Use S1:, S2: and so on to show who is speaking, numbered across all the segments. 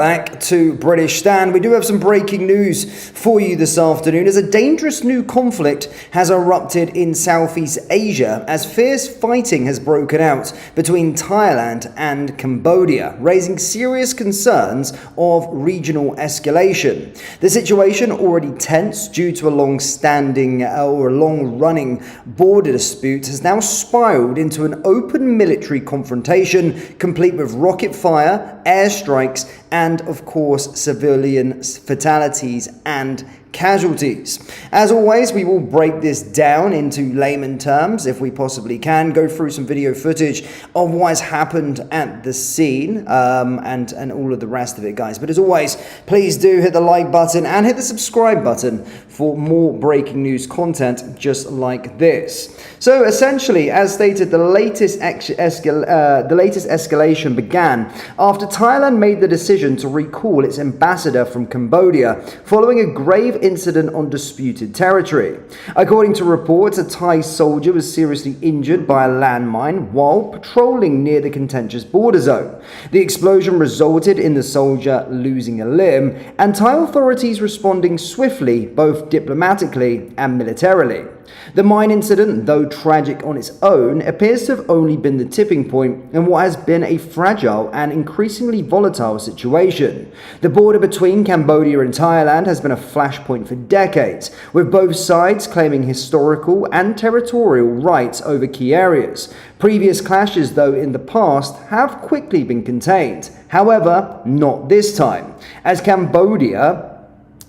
S1: Back to British Stand. We do have some breaking news for you this afternoon as a dangerous new conflict has erupted in Southeast Asia as fierce fighting has broken out between Thailand and Cambodia, raising serious concerns of regional escalation. The situation, already tense due to a long-standing or long-running border dispute, has now spiraled into an open military confrontation complete with rocket fire, airstrikes, and of course civilian fatalities and casualties. As always, we will break this down into layman terms if we possibly can, go through some video footage of what has happened at the scene and all of the rest of it, guys. But as always, please do hit the like button and hit the subscribe button for more breaking news content just like this. So essentially, as stated, the latest escalation began after Thailand made the decision to recall its ambassador from Cambodia following a grave incident on disputed territory. According to reports, a Thai soldier was seriously injured by a landmine while patrolling near the contentious border zone. The explosion resulted in the soldier losing a limb, and Thai authorities responding swiftly, both diplomatically and militarily. The mine incident, though tragic on its own, appears to have only been the tipping point in what has been a fragile and increasingly volatile situation. The border between Cambodia and Thailand has been a flashpoint for decades, with both sides claiming historical and territorial rights over key areas. Previous clashes, though, in the past have quickly been contained. However, not this time, as Cambodia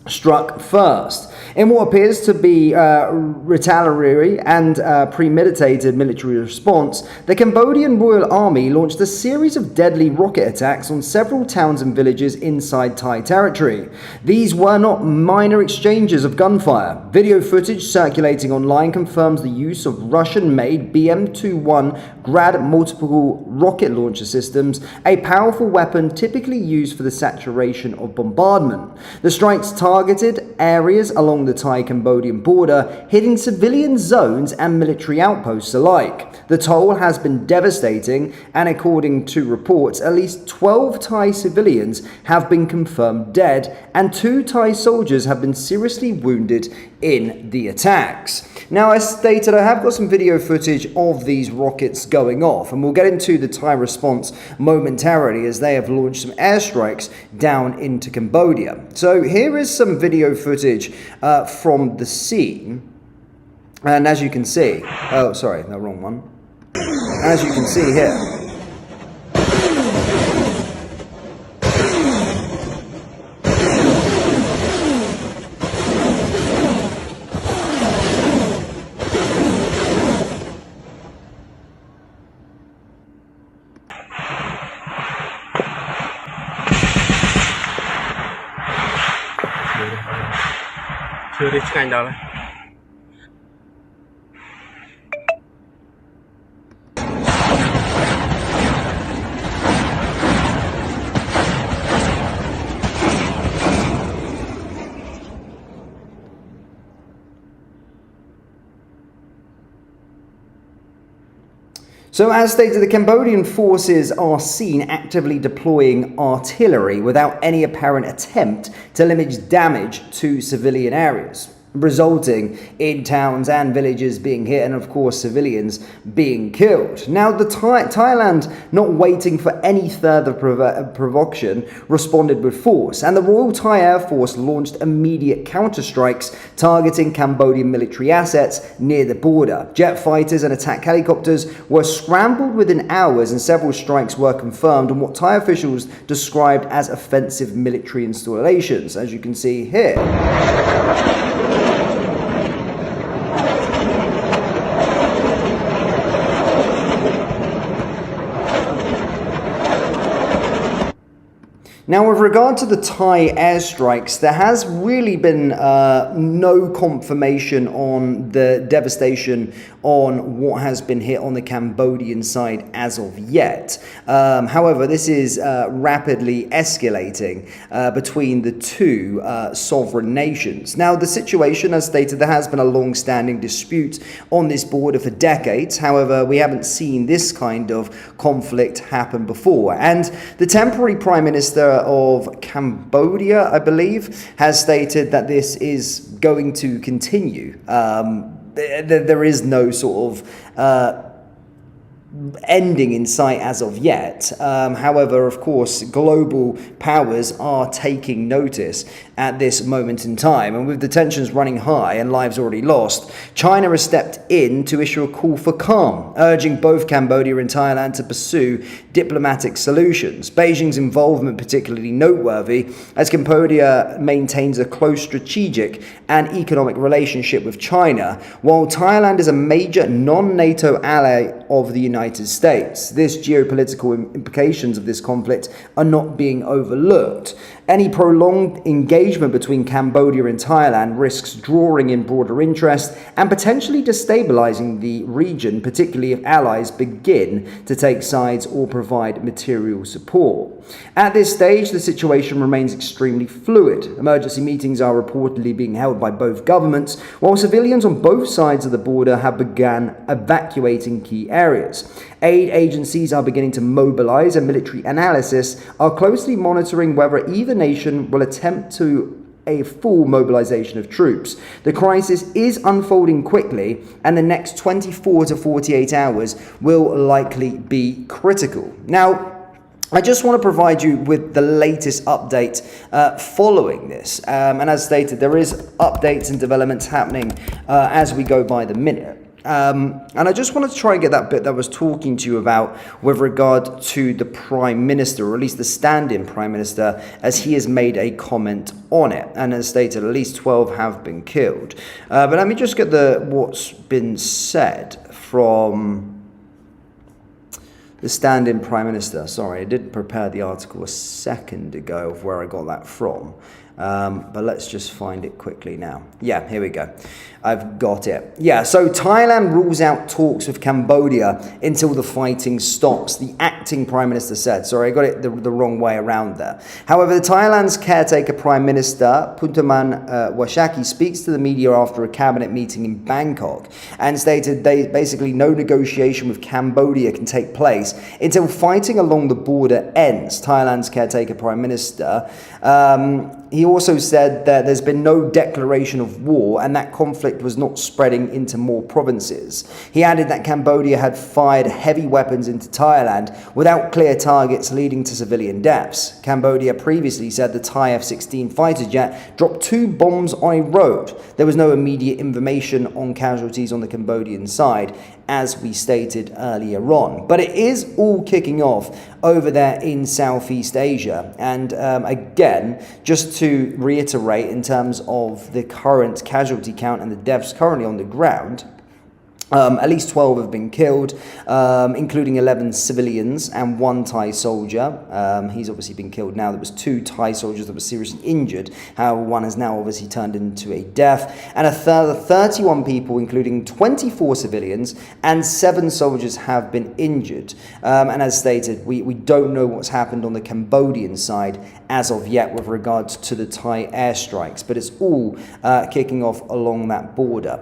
S1: struck first. In what appears to be retaliatory and premeditated military response, the Cambodian Royal Army launched a series of deadly rocket attacks on several towns and villages inside Thai territory. These were not minor exchanges of gunfire. Video footage circulating online confirms the use of Russian-made BM-21 Grad multiple rocket launcher systems, a powerful weapon typically used for the saturation of bombardment. The strikes targeted areas along the Thai-Cambodian border, hitting civilian zones and military outposts alike. The toll has been devastating, and according to reports, at least 12 Thai civilians have been confirmed dead, and 2 Thai soldiers have been seriously wounded in the attacks. Now, as stated, I have got some video footage of these rockets going off, and we'll get into the Thai response momentarily as they have launched some airstrikes down into Cambodia. So here is some video footage from the scene, and as you can see, oh sorry, no, wrong one. As you can see here,
S2: chưa đi cạnh đó này.
S1: So as stated, the Cambodian forces are seen actively deploying artillery without any apparent attempt to limit damage to civilian areas, resulting in towns and villages being hit and of course civilians being killed. Now Thailand, not waiting for any further provocation, responded with force, and the Royal Thai Air Force launched immediate counterstrikes targeting Cambodian military assets near the border. Jet fighters and attack helicopters were scrambled within hours, and several strikes were confirmed on what Thai officials described as offensive military installations, as you can see here. Now, with regard to the Thai airstrikes, there has really been no confirmation on the devastation on what has been hit on the Cambodian side as of yet. However, this is rapidly escalating between the two sovereign nations. Now, the situation, as stated, there has been a long-standing dispute on this border for decades. However, we haven't seen this kind of conflict happen before. And the temporary Prime Minister of Cambodia, I believe, has stated that this is going to continue. There is no sort of ending in sight as of yet. However, of course, global powers are taking notice at this moment in time. And with the tensions running high and lives already lost, China has stepped in to issue a call for calm, urging both Cambodia and Thailand to pursue diplomatic solutions. Beijing's involvement particularly noteworthy as Cambodia maintains a close strategic and economic relationship with China, while Thailand is a major non-NATO ally of the United States. This geopolitical implications of this conflict are not being overlooked. Any prolonged engagement between Cambodia and Thailand risks drawing in broader interest and potentially destabilizing the region, particularly if allies begin to take sides or provide material support. At this stage, the situation remains extremely fluid. Emergency meetings are reportedly being held by both governments, while civilians on both sides of the border have begun evacuating key areas. Aid agencies are beginning to mobilize, and military analysis are closely monitoring whether either nation will attempt to a full mobilization of troops. The crisis is unfolding quickly, and the next 24 to 48 hours will likely be critical. Now, I just want to provide you with the latest update following this. And as stated, there is updates and developments happening as we go by the minute. And I just wanted to try and get that bit that I was talking to you about with regard to the Prime Minister, or at least the stand-in Prime Minister, as he has made a comment on it. And as stated, at least 12 have been killed. But let me just get what's been said from the stand-in Prime Minister. Sorry, I did prepare the article a second ago of where I got that from. But let's just find it quickly now. Yeah, here we go. I've got it. Yeah, so Thailand rules out talks with Cambodia until the fighting stops, the acting Prime Minister said. Sorry, I got it the wrong way around there. However, the Thailand's caretaker Prime Minister, Puntaman Washaki, speaks to the media after a cabinet meeting in Bangkok and stated basically no negotiation with Cambodia can take place until fighting along the border ends. Thailand's caretaker Prime Minister, he also said that there's been no declaration of war and that conflict was not spreading into more provinces. He added that Cambodia had fired heavy weapons into Thailand without clear targets, leading to civilian deaths. Cambodia previously said the Thai F-16 fighter jet dropped 2 bombs on a road. There was no immediate information on casualties on the Cambodian side, as we stated earlier on. But it is all kicking off over there in Southeast Asia. And again, just to reiterate in terms of the current casualty count and the deaths currently on the ground, at least 12 have been killed, including 11 civilians and 1 Thai soldier. He's obviously been killed now. There was 2 Thai soldiers that were seriously injured. However, one has now obviously turned into a death. And a further 31 people, including 24 civilians and 7 soldiers, have been injured. And as stated, we don't know what's happened on the Cambodian side as of yet with regards to the Thai airstrikes. But it's all kicking off along that border.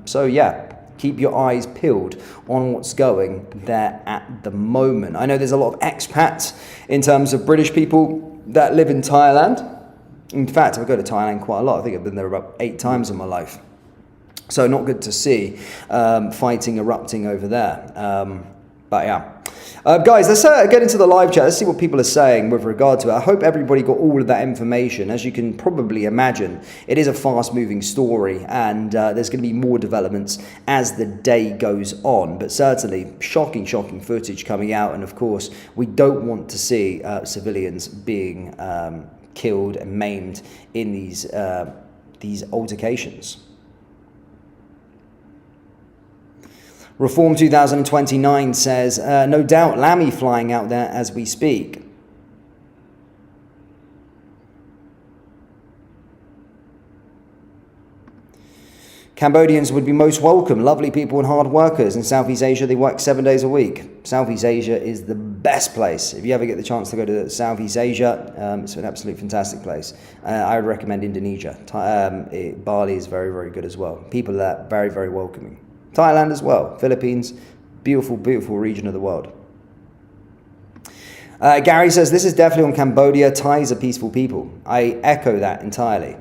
S1: So yeah. Keep your eyes peeled on what's going there at the moment. I know there's a lot of expats in terms of British people that live in Thailand. In fact, I go to Thailand quite a lot. I think I've been there about 8 times in my life. So not good to see fighting erupting over there. But yeah. Guys, let's get into the live chat. Let's see what people are saying with regard to it. I hope everybody got all of that information. As you can probably imagine, it is a fast-moving story, and there's going to be more developments as the day goes on. But certainly, shocking footage coming out, and of course, we don't want to see civilians being killed and maimed in these altercations. Reform 2029 says, no doubt Lammy flying out there as we speak. Cambodians would be most welcome, lovely people and hard workers. In Southeast Asia, they work 7 days a week. Southeast Asia is the best place. If you ever get the chance to go to Southeast Asia, it's an absolute fantastic place. I would recommend Indonesia. Bali is very, very good as well. People are very, very welcoming. Thailand as well, Philippines, beautiful region of the world. Gary says, this is definitely on Cambodia. Thais are peaceful people. I echo that entirely.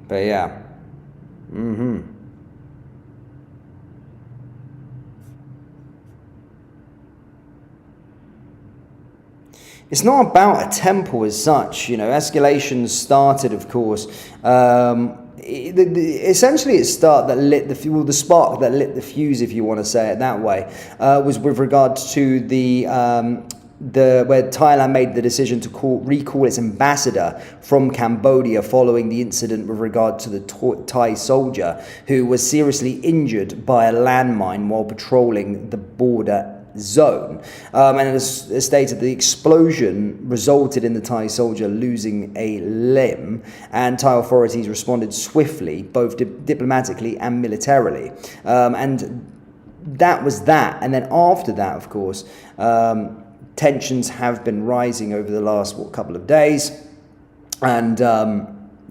S1: But yeah. It's not about a temple as such, you know. Escalation started, of course. Essentially, it started that lit the fuel, the spark that lit the fuse, if you want to say it that way, was with regards to where Thailand made the decision to recall its ambassador from Cambodia following the incident with regard to the Thai soldier who was seriously injured by a landmine while patrolling the border zone. And it was stated the explosion resulted in the Thai soldier losing a limb, and Thai authorities responded swiftly, both diplomatically and militarily. And that was that. And then after that, of course, tensions have been rising over the last couple of days. And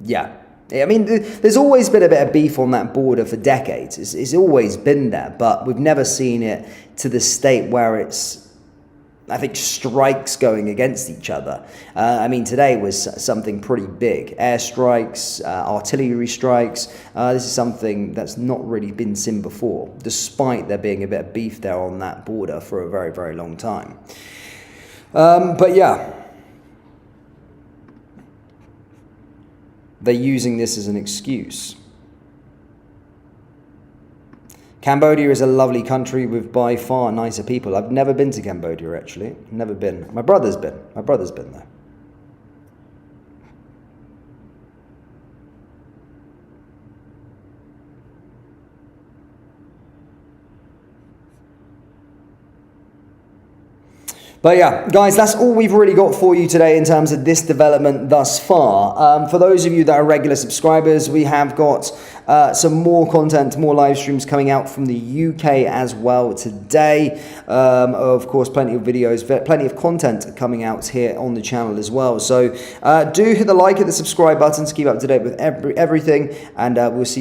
S1: yeah. I mean, there's always been a bit of beef on that border for decades. It's always been there, but we've never seen it to the state where it's, I think, strikes going against each other. I mean, today was something pretty big. Airstrikes, artillery strikes. This is something that's not really been seen before, despite there being a bit of beef there on that border for a very, very long time. But yeah. They're using this as an excuse. Cambodia is a lovely country with by far nicer people. I've never been to Cambodia, actually. Never been. My brother's been. My brother's been there. But yeah, guys, that's all we've really got for you today in terms of this development thus far. For those of you that are regular subscribers, we have got some more content, more live streams coming out from the UK as well today. Of course, plenty of videos, plenty of content coming out here on the channel as well. So do hit the like, hit the subscribe button to keep up to date with everything, and we'll see you